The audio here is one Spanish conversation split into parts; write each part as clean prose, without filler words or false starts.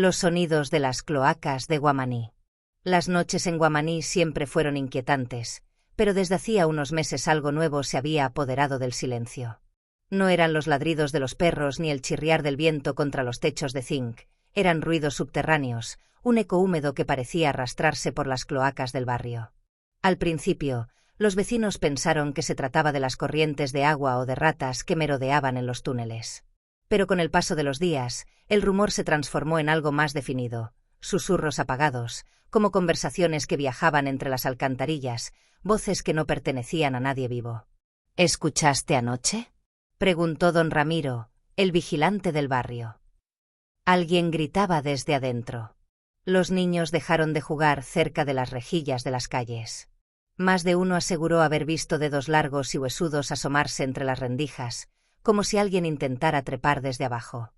Los sonidos de las cloacas de Guamaní. Las noches en Guamaní siempre fueron inquietantes, pero desde hacía unos meses algo nuevo se había apoderado del silencio. No eran los ladridos de los perros ni el chirriar del viento contra los techos de zinc, eran ruidos subterráneos, un eco húmedo que parecía arrastrarse por las cloacas del barrio. Al principio, los vecinos pensaron que se trataba de las corrientes de agua o de ratas que merodeaban en los túneles. Pero con el paso de los días, el rumor se transformó en algo más definido, susurros apagados, como conversaciones que viajaban entre las alcantarillas, voces que no pertenecían a nadie vivo. ¿Escuchaste anoche?, preguntó don Ramiro, el vigilante del barrio. Alguien gritaba desde adentro. Los niños dejaron de jugar cerca de las rejillas de las calles. Más de uno aseguró haber visto dedos largos y huesudos asomarse entre las rendijas, como si alguien intentara trepar desde abajo.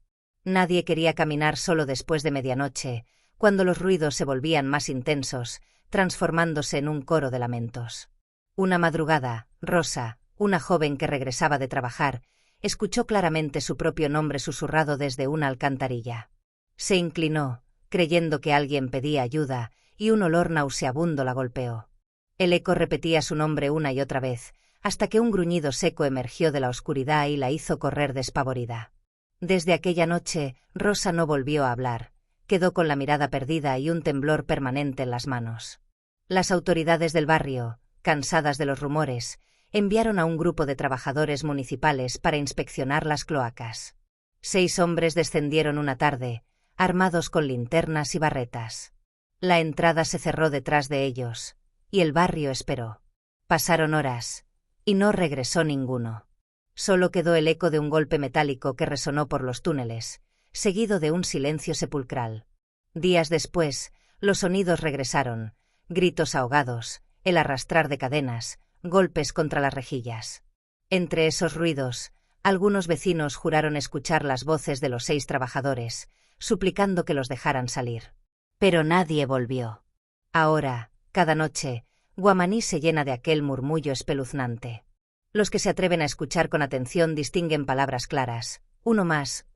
Nadie quería caminar solo después de medianoche, cuando los ruidos se volvían más intensos, transformándose en un coro de lamentos. Una madrugada, Rosa, una joven que regresaba de trabajar, escuchó claramente su propio nombre susurrado desde una alcantarilla. Se inclinó, creyendo que alguien pedía ayuda, y un olor nauseabundo la golpeó. El eco repetía su nombre una y otra vez, hasta que un gruñido seco emergió de la oscuridad y la hizo correr despavorida. Desde aquella noche, Rosa no volvió a hablar, quedó con la mirada perdida y un temblor permanente en las manos. Las autoridades del barrio, cansadas de los rumores, enviaron a un grupo de trabajadores municipales para inspeccionar las cloacas. 6 hombres descendieron una tarde, armados con linternas y barretas. La entrada se cerró detrás de ellos, y el barrio esperó. Pasaron horas, y no regresó ninguno. Solo quedó el eco de un golpe metálico que resonó por los túneles, seguido de un silencio sepulcral. Días después, los sonidos regresaron, gritos ahogados, el arrastrar de cadenas, golpes contra las rejillas. Entre esos ruidos, algunos vecinos juraron escuchar las voces de los 6 trabajadores, suplicando que los dejaran salir. Pero nadie volvió. Ahora, cada noche, Guamaní se llena de aquel murmullo espeluznante. Los que se atreven a escuchar con atención distinguen palabras claras, uno más,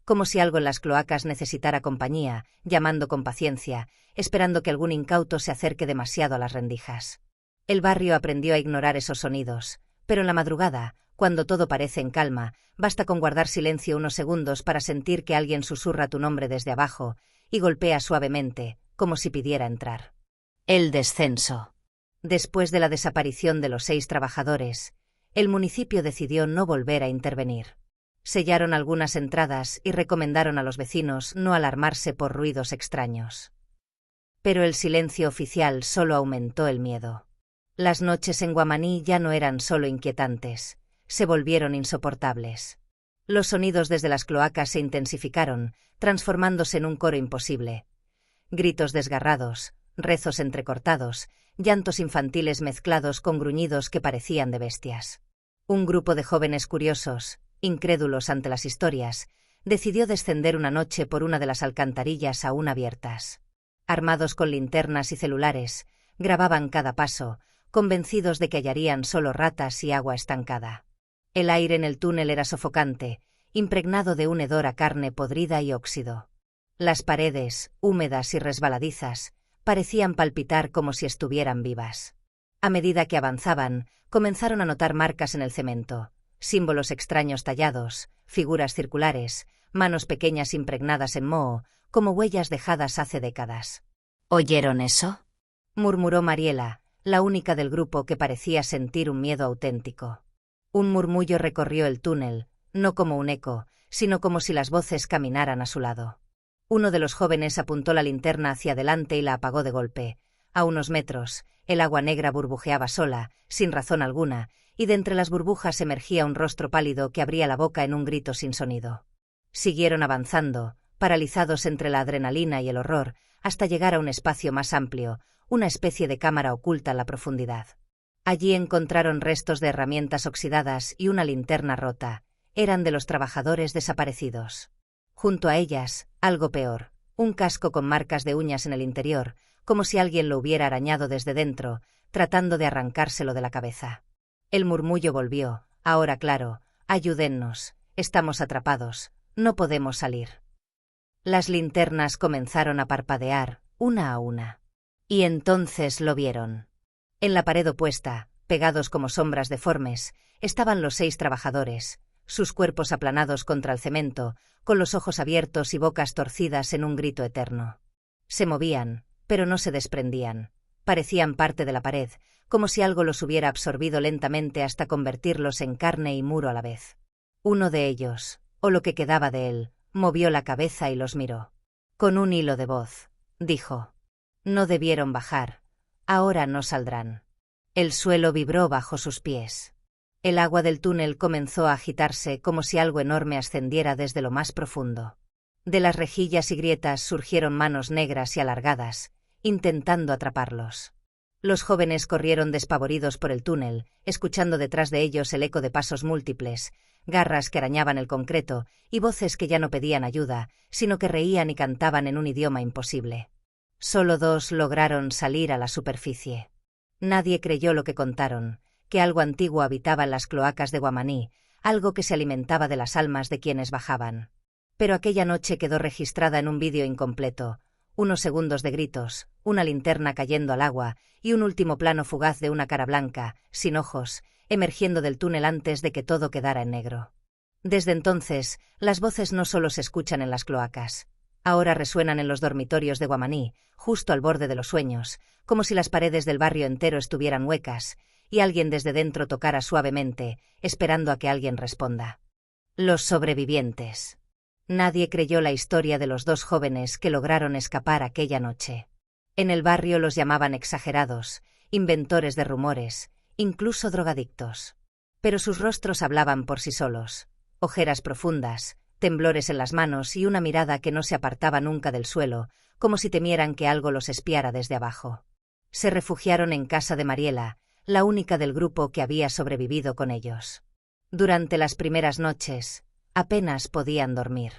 como si algo en las cloacas necesitara compañía, llamando con paciencia, esperando que algún incauto se acerque demasiado a las rendijas. El barrio aprendió a ignorar esos sonidos, pero en la madrugada, cuando todo parece en calma, basta con guardar silencio unos segundos para sentir que alguien susurra tu nombre desde abajo y golpea suavemente, como si pidiera entrar. El descenso. Después de la desaparición de los 6 trabajadores, el municipio decidió no volver a intervenir. Sellaron algunas entradas y recomendaron a los vecinos no alarmarse por ruidos extraños. Pero el silencio oficial solo aumentó el miedo. Las noches en Guamaní ya no eran solo inquietantes, se volvieron insoportables. Los sonidos desde las cloacas se intensificaron, transformándose en un coro imposible. Gritos desgarrados, rezos entrecortados, llantos infantiles mezclados con gruñidos que parecían de bestias. Un grupo de jóvenes curiosos, incrédulos ante las historias, decidió descender una noche por una de las alcantarillas aún abiertas. Armados con linternas y celulares, grababan cada paso, convencidos de que hallarían solo ratas y agua estancada. El aire en el túnel era sofocante, impregnado de un hedor a carne podrida y óxido. Las paredes, húmedas y resbaladizas, parecían palpitar como si estuvieran vivas. A medida que avanzaban, comenzaron a notar marcas en el cemento, símbolos extraños tallados, figuras circulares, manos pequeñas impregnadas en moho, como huellas dejadas hace décadas. ¿Oyeron eso?, murmuró Mariela, la única del grupo que parecía sentir un miedo auténtico. Un murmullo recorrió el túnel, no como un eco, sino como si las voces caminaran a su lado. Uno de los jóvenes apuntó la linterna hacia adelante y la apagó de golpe. A unos metros, el agua negra burbujeaba sola, sin razón alguna, y de entre las burbujas emergía un rostro pálido que abría la boca en un grito sin sonido. Siguieron avanzando, paralizados entre la adrenalina y el horror, hasta llegar a un espacio más amplio, una especie de cámara oculta en la profundidad. Allí encontraron restos de herramientas oxidadas y una linterna rota. Eran de los trabajadores desaparecidos. Junto a ellas, algo peor, un casco con marcas de uñas en el interior, como si alguien lo hubiera arañado desde dentro, tratando de arrancárselo de la cabeza. El murmullo volvió, ahora claro: ayúdennos, estamos atrapados, no podemos salir. Las linternas comenzaron a parpadear, una a una. Y entonces lo vieron. En la pared opuesta, pegados como sombras deformes, estaban los 6 trabajadores, sus cuerpos aplanados contra el cemento, con los ojos abiertos y bocas torcidas en un grito eterno. Se movían, pero no se desprendían. Parecían parte de la pared, como si algo los hubiera absorbido lentamente hasta convertirlos en carne y muro a la vez. Uno de ellos, o lo que quedaba de él, movió la cabeza y los miró. Con un hilo de voz, dijo: «No debieron bajar. Ahora no saldrán». El suelo vibró bajo sus pies. El agua del túnel comenzó a agitarse como si algo enorme ascendiera desde lo más profundo. De las rejillas y grietas surgieron manos negras y alargadas, intentando atraparlos. Los jóvenes corrieron despavoridos por el túnel, escuchando detrás de ellos el eco de pasos múltiples, garras que arañaban el concreto y voces que ya no pedían ayuda, sino que reían y cantaban en un idioma imposible. Solo 2 lograron salir a la superficie. Nadie creyó lo que contaron, que algo antiguo habitaba en las cloacas de Guamaní, algo que se alimentaba de las almas de quienes bajaban. Pero aquella noche quedó registrada en un vídeo incompleto, unos segundos de gritos, una linterna cayendo al agua y un último plano fugaz de una cara blanca, sin ojos, emergiendo del túnel antes de que todo quedara en negro. Desde entonces, las voces no solo se escuchan en las cloacas. Ahora resuenan en los dormitorios de Guamaní, justo al borde de los sueños, como si las paredes del barrio entero estuvieran huecas, y alguien desde dentro tocara suavemente, esperando a que alguien responda. Los sobrevivientes. Nadie creyó la historia de los 2 jóvenes que lograron escapar aquella noche. En el barrio los llamaban exagerados, inventores de rumores, incluso drogadictos. Pero sus rostros hablaban por sí solos. Ojeras profundas, temblores en las manos y una mirada que no se apartaba nunca del suelo, como si temieran que algo los espiara desde abajo. Se refugiaron en casa de Mariela, la única del grupo que había sobrevivido con ellos. Durante las primeras noches, apenas podían dormir.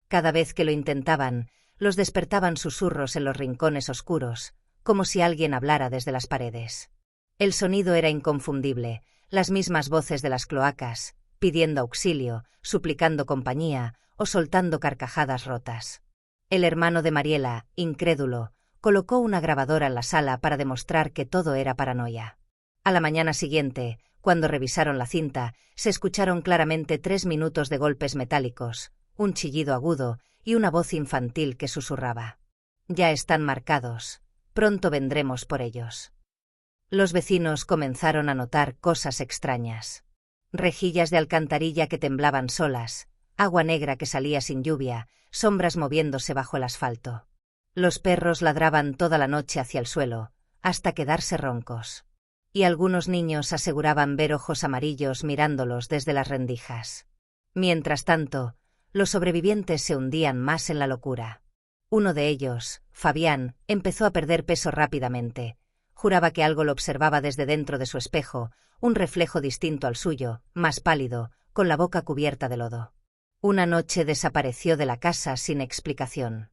Cada vez que lo intentaban, los despertaban susurros en los rincones oscuros, como si alguien hablara desde las paredes. El sonido era inconfundible, las mismas voces de las cloacas, pidiendo auxilio, suplicando compañía o soltando carcajadas rotas. El hermano de Mariela, incrédulo, colocó una grabadora en la sala para demostrar que todo era paranoia. A la mañana siguiente, cuando revisaron la cinta, se escucharon claramente 3 minutos de golpes metálicos, un chillido agudo y una voz infantil que susurraba: «Ya están marcados, pronto vendremos por ellos». Los vecinos comenzaron a notar cosas extrañas. Rejillas de alcantarilla que temblaban solas, agua negra que salía sin lluvia, sombras moviéndose bajo el asfalto. Los perros ladraban toda la noche hacia el suelo, hasta quedarse roncos. Y algunos niños aseguraban ver ojos amarillos mirándolos desde las rendijas. Mientras tanto, los sobrevivientes se hundían más en la locura. Uno de ellos, Fabián, empezó a perder peso rápidamente. Juraba que algo lo observaba desde dentro de su espejo, un reflejo distinto al suyo, más pálido, con la boca cubierta de lodo. Una noche desapareció de la casa sin explicación.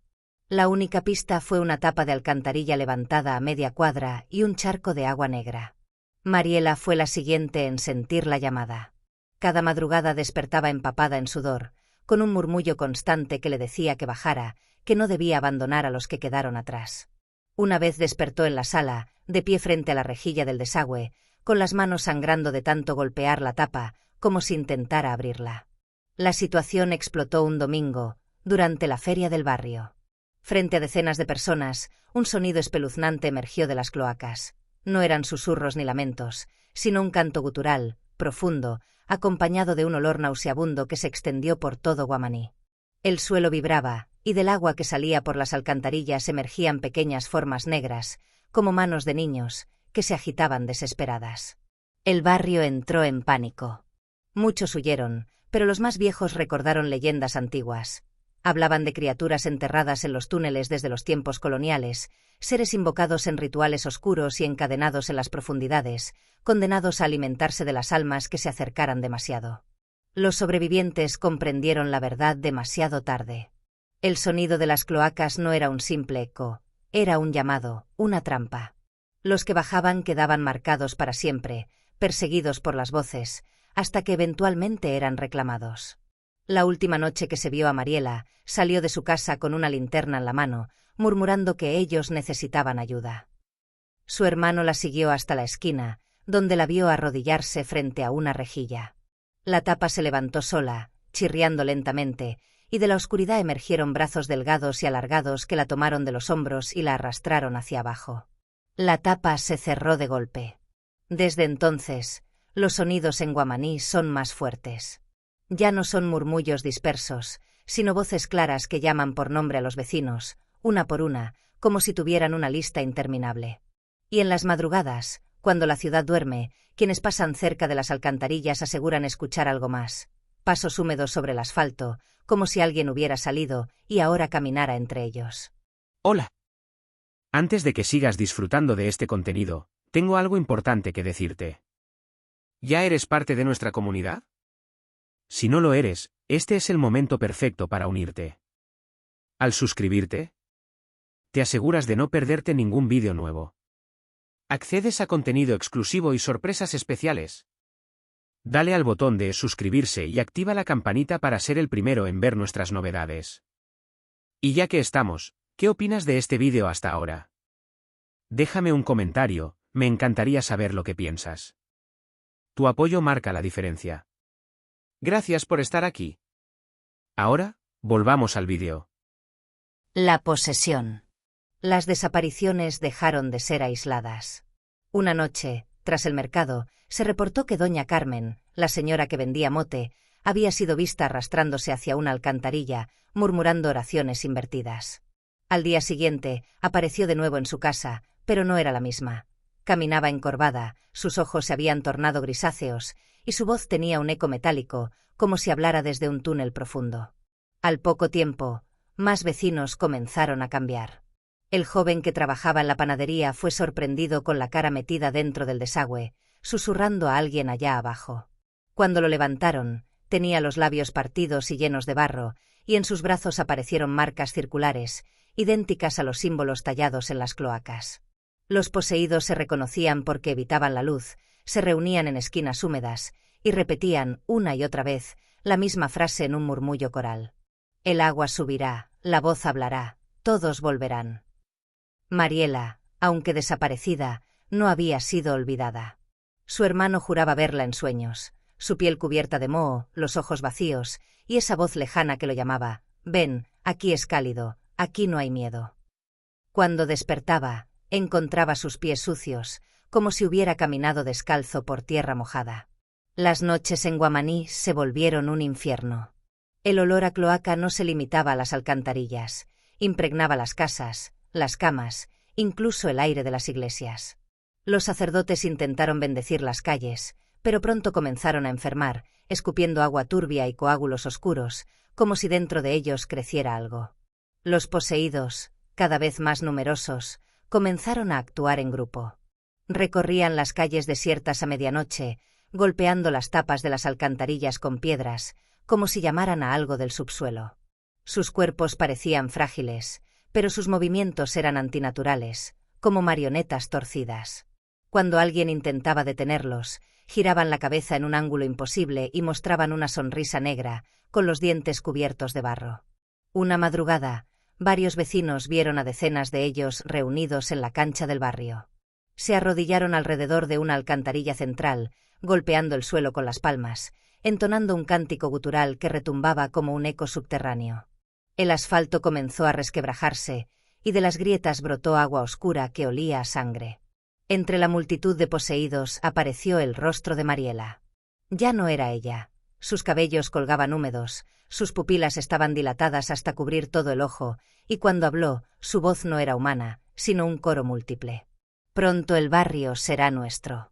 La única pista fue una tapa de alcantarilla levantada a media cuadra y un charco de agua negra. Mariela fue la siguiente en sentir la llamada. Cada madrugada despertaba empapada en sudor, con un murmullo constante que le decía que bajara, que no debía abandonar a los que quedaron atrás. Una vez despertó en la sala, de pie frente a la rejilla del desagüe, con las manos sangrando de tanto golpear la tapa, como si intentara abrirla. La situación explotó un domingo, durante la feria del barrio. Frente a decenas de personas, un sonido espeluznante emergió de las cloacas. No eran susurros ni lamentos, sino un canto gutural, profundo, acompañado de un olor nauseabundo que se extendió por todo Guamaní. El suelo vibraba, y del agua que salía por las alcantarillas emergían pequeñas formas negras, como manos de niños, que se agitaban desesperadas. El barrio entró en pánico. Muchos huyeron, pero los más viejos recordaron leyendas antiguas. Hablaban de criaturas enterradas en los túneles desde los tiempos coloniales, seres invocados en rituales oscuros y encadenados en las profundidades, condenados a alimentarse de las almas que se acercaran demasiado. Los sobrevivientes comprendieron la verdad demasiado tarde. El sonido de las cloacas no era un simple eco, era un llamado, una trampa. Los que bajaban quedaban marcados para siempre, perseguidos por las voces, hasta que eventualmente eran reclamados. La última noche que se vio a Mariela, salió de su casa con una linterna en la mano, murmurando que ellos necesitaban ayuda. Su hermano la siguió hasta la esquina, donde la vio arrodillarse frente a una rejilla. La tapa se levantó sola, chirriando lentamente, y de la oscuridad emergieron brazos delgados y alargados que la tomaron de los hombros y la arrastraron hacia abajo. La tapa se cerró de golpe. Desde entonces, los sonidos en guamaní son más fuertes. Ya no son murmullos dispersos, sino voces claras que llaman por nombre a los vecinos, una por una, como si tuvieran una lista interminable. Y en las madrugadas, cuando la ciudad duerme, quienes pasan cerca de las alcantarillas aseguran escuchar algo más. Pasos húmedos sobre el asfalto, como si alguien hubiera salido y ahora caminara entre ellos. Hola. Antes de que sigas disfrutando de este contenido, tengo algo importante que decirte. ¿Ya eres parte de nuestra comunidad? Si no lo eres, este es el momento perfecto para unirte. Al suscribirte, te aseguras de no perderte ningún vídeo nuevo. Accedes a contenido exclusivo y sorpresas especiales. Dale al botón de suscribirse y activa la campanita para ser el primero en ver nuestras novedades. Y ya que estamos, ¿qué opinas de este vídeo hasta ahora? Déjame un comentario, me encantaría saber lo que piensas. Tu apoyo marca la diferencia. Gracias por estar aquí. Ahora, volvamos al vídeo. La posesión. Las desapariciones dejaron de ser aisladas. Una noche, tras el mercado, se reportó que doña Carmen, la señora que vendía mote, había sido vista arrastrándose hacia una alcantarilla, murmurando oraciones invertidas. Al día siguiente, apareció de nuevo en su casa, pero no era la misma. Caminaba encorvada, sus ojos se habían tornado grisáceos, y su voz tenía un eco metálico, como si hablara desde un túnel profundo. Al poco tiempo, más vecinos comenzaron a cambiar. El joven que trabajaba en la panadería fue sorprendido con la cara metida dentro del desagüe, susurrando a alguien allá abajo. Cuando lo levantaron, tenía los labios partidos y llenos de barro, y en sus brazos aparecieron marcas circulares, idénticas a los símbolos tallados en las cloacas. Los poseídos se reconocían porque evitaban la luz, se reunían en esquinas húmedas, y repetían, una y otra vez, la misma frase en un murmullo coral. El agua subirá, la voz hablará, todos volverán. Mariela, aunque desaparecida, no había sido olvidada. Su hermano juraba verla en sueños, su piel cubierta de moho, los ojos vacíos, y esa voz lejana que lo llamaba, ven, aquí es cálido, aquí no hay miedo. Cuando despertaba, encontraba sus pies sucios, como si hubiera caminado descalzo por tierra mojada. Las noches en Guamaní se volvieron un infierno. El olor a cloaca no se limitaba a las alcantarillas, impregnaba las casas, las camas, incluso el aire de las iglesias. Los sacerdotes intentaron bendecir las calles, pero pronto comenzaron a enfermar, escupiendo agua turbia y coágulos oscuros, como si dentro de ellos creciera algo. Los poseídos, cada vez más numerosos, comenzaron a actuar en grupo. Recorrían las calles desiertas a medianoche, golpeando las tapas de las alcantarillas con piedras, como si llamaran a algo del subsuelo. Sus cuerpos parecían frágiles, pero sus movimientos eran antinaturales, como marionetas torcidas. Cuando alguien intentaba detenerlos, giraban la cabeza en un ángulo imposible y mostraban una sonrisa negra, con los dientes cubiertos de barro. Una madrugada, varios vecinos vieron a decenas de ellos reunidos en la cancha del barrio. Se arrodillaron alrededor de una alcantarilla central, golpeando el suelo con las palmas, entonando un cántico gutural que retumbaba como un eco subterráneo. El asfalto comenzó a resquebrajarse, y de las grietas brotó agua oscura que olía a sangre. Entre la multitud de poseídos apareció el rostro de Mariela. Ya no era ella. Sus cabellos colgaban húmedos, sus pupilas estaban dilatadas hasta cubrir todo el ojo, y cuando habló, su voz no era humana, sino un coro múltiple. Pronto el barrio será nuestro.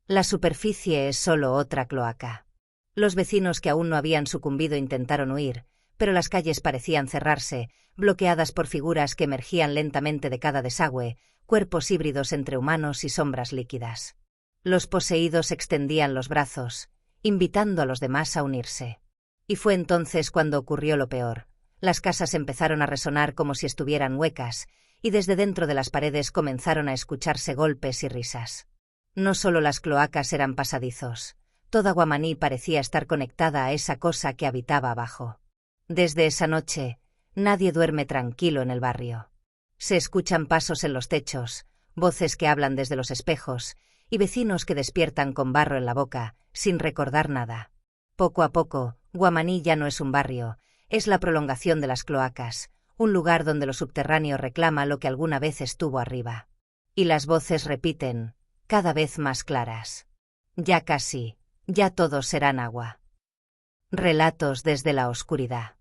La superficie es solo otra cloaca. Los vecinos que aún no habían sucumbido intentaron huir, pero las calles parecían cerrarse, bloqueadas por figuras que emergían lentamente de cada desagüe, cuerpos híbridos entre humanos y sombras líquidas. Los poseídos extendían los brazos, invitando a los demás a unirse. Y fue entonces cuando ocurrió lo peor. Las casas empezaron a resonar como si estuvieran huecas, y desde dentro de las paredes comenzaron a escucharse golpes y risas. No solo las cloacas eran pasadizos. Toda Guamaní parecía estar conectada a esa cosa que habitaba abajo. Desde esa noche, nadie duerme tranquilo en el barrio. Se escuchan pasos en los techos, voces que hablan desde los espejos, y vecinos que despiertan con barro en la boca, sin recordar nada. Poco a poco, Guamaní ya no es un barrio, es la prolongación de las cloacas, un lugar donde lo subterráneo reclama lo que alguna vez estuvo arriba. Y las voces repiten, cada vez más claras. Ya casi, ya todos serán agua. Relatos desde la oscuridad.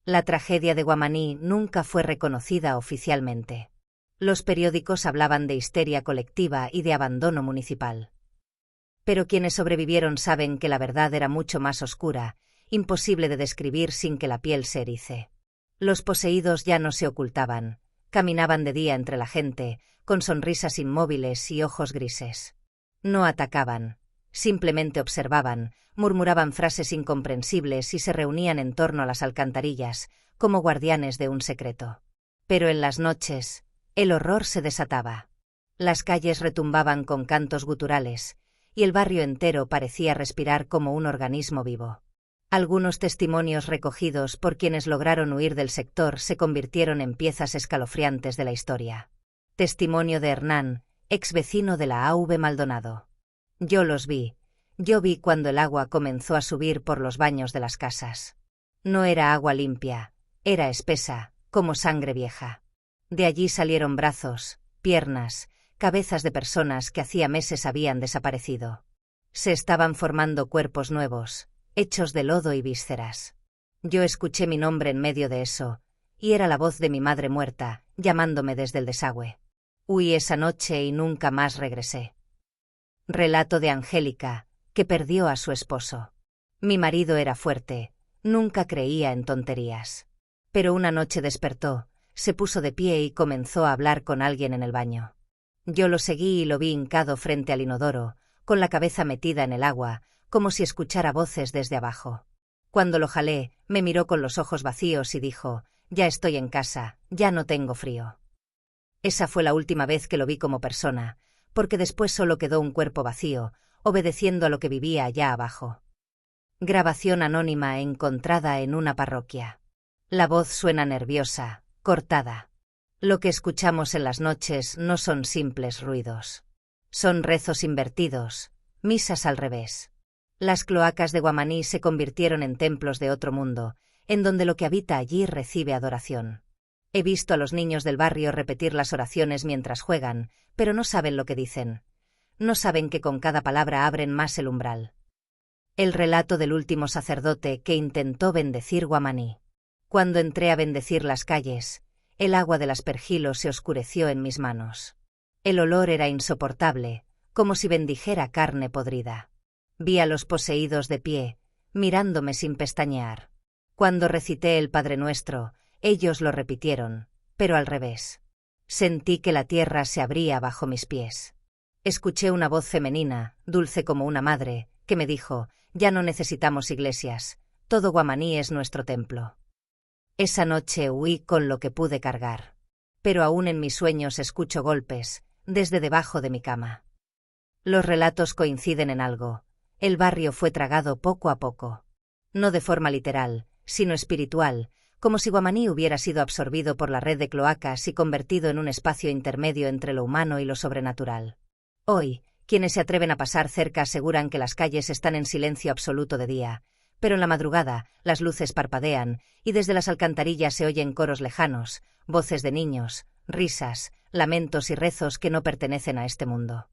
La tragedia de Guamaní nunca fue reconocida oficialmente. Los periódicos hablaban de histeria colectiva y de abandono municipal. Pero quienes sobrevivieron saben que la verdad era mucho más oscura, imposible de describir sin que la piel se erice. Los poseídos ya no se ocultaban, caminaban de día entre la gente, con sonrisas inmóviles y ojos grises. No atacaban, simplemente observaban, murmuraban frases incomprensibles y se reunían en torno a las alcantarillas, como guardianes de un secreto. Pero en las noches, el horror se desataba. Las calles retumbaban con cantos guturales, y el barrio entero parecía respirar como un organismo vivo. Algunos testimonios recogidos por quienes lograron huir del sector se convirtieron en piezas escalofriantes de la historia. Testimonio de Hernán, ex vecino de la AV Maldonado. Yo los vi. Yo vi cuando el agua comenzó a subir por los baños de las casas. No era agua limpia, era espesa, como sangre vieja. De allí salieron brazos, piernas, cabezas de personas que hacía meses habían desaparecido. Se estaban formando cuerpos nuevos, hechos de lodo y vísceras. Yo escuché mi nombre en medio de eso, y era la voz de mi madre muerta, llamándome desde el desagüe. Huí esa noche y nunca más regresé. Relato de Angélica, que perdió a su esposo. Mi marido era fuerte, nunca creía en tonterías. Pero una noche despertó, se puso de pie y comenzó a hablar con alguien en el baño. Yo lo seguí y lo vi hincado frente al inodoro, con la cabeza metida en el agua, como si escuchara voces desde abajo. Cuando lo jalé, me miró con los ojos vacíos y dijo, «Ya estoy en casa, ya no tengo frío». Esa fue la última vez que lo vi como persona, porque después solo quedó un cuerpo vacío, obedeciendo a lo que vivía allá abajo. Grabación anónima encontrada en una parroquia. La voz suena nerviosa, cortada. Lo que escuchamos en las noches no son simples ruidos. Son rezos invertidos, misas al revés. Las cloacas de Guamaní se convirtieron en templos de otro mundo, en donde lo que habita allí recibe adoración. He visto a los niños del barrio repetir las oraciones mientras juegan, pero no saben lo que dicen. No saben que con cada palabra abren más el umbral. El relato del último sacerdote que intentó bendecir Guamaní. Cuando entré a bendecir las calles, el agua del aspergilo se oscureció en mis manos. El olor era insoportable, como si bendijera carne podrida. Vi a los poseídos de pie, mirándome sin pestañear. Cuando recité el Padre Nuestro, ellos lo repitieron, pero al revés. Sentí que la tierra se abría bajo mis pies. Escuché una voz femenina, dulce como una madre, que me dijo, «Ya no necesitamos iglesias, todo Guamaní es nuestro templo». Esa noche huí con lo que pude cargar. Pero aún en mis sueños escucho golpes, desde debajo de mi cama. Los relatos coinciden en algo. El barrio fue tragado poco a poco. No de forma literal, sino espiritual, como si Guamaní hubiera sido absorbido por la red de cloacas y convertido en un espacio intermedio entre lo humano y lo sobrenatural. Hoy, quienes se atreven a pasar cerca aseguran que las calles están en silencio absoluto de día, pero en la madrugada las luces parpadean y desde las alcantarillas se oyen coros lejanos, voces de niños, risas, lamentos y rezos que no pertenecen a este mundo.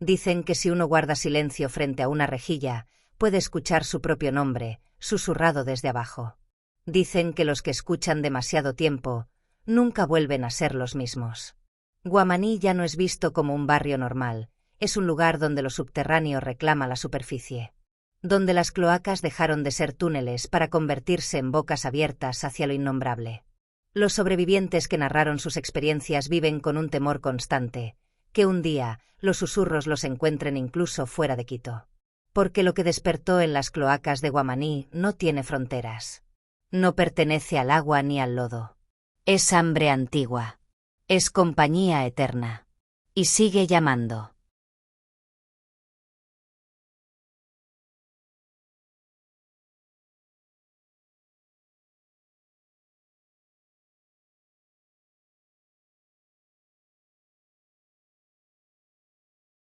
Dicen que si uno guarda silencio frente a una rejilla, puede escuchar su propio nombre, susurrado desde abajo. Dicen que los que escuchan demasiado tiempo, nunca vuelven a ser los mismos. Guamaní ya no es visto como un barrio normal, es un lugar donde lo subterráneo reclama la superficie. Donde las cloacas dejaron de ser túneles para convertirse en bocas abiertas hacia lo innombrable. Los sobrevivientes que narraron sus experiencias viven con un temor constante, que un día los susurros los encuentren incluso fuera de Quito. Porque lo que despertó en las cloacas de Guamaní no tiene fronteras. No pertenece al agua ni al lodo. Es hambre antigua. Es compañía eterna. Y sigue llamando.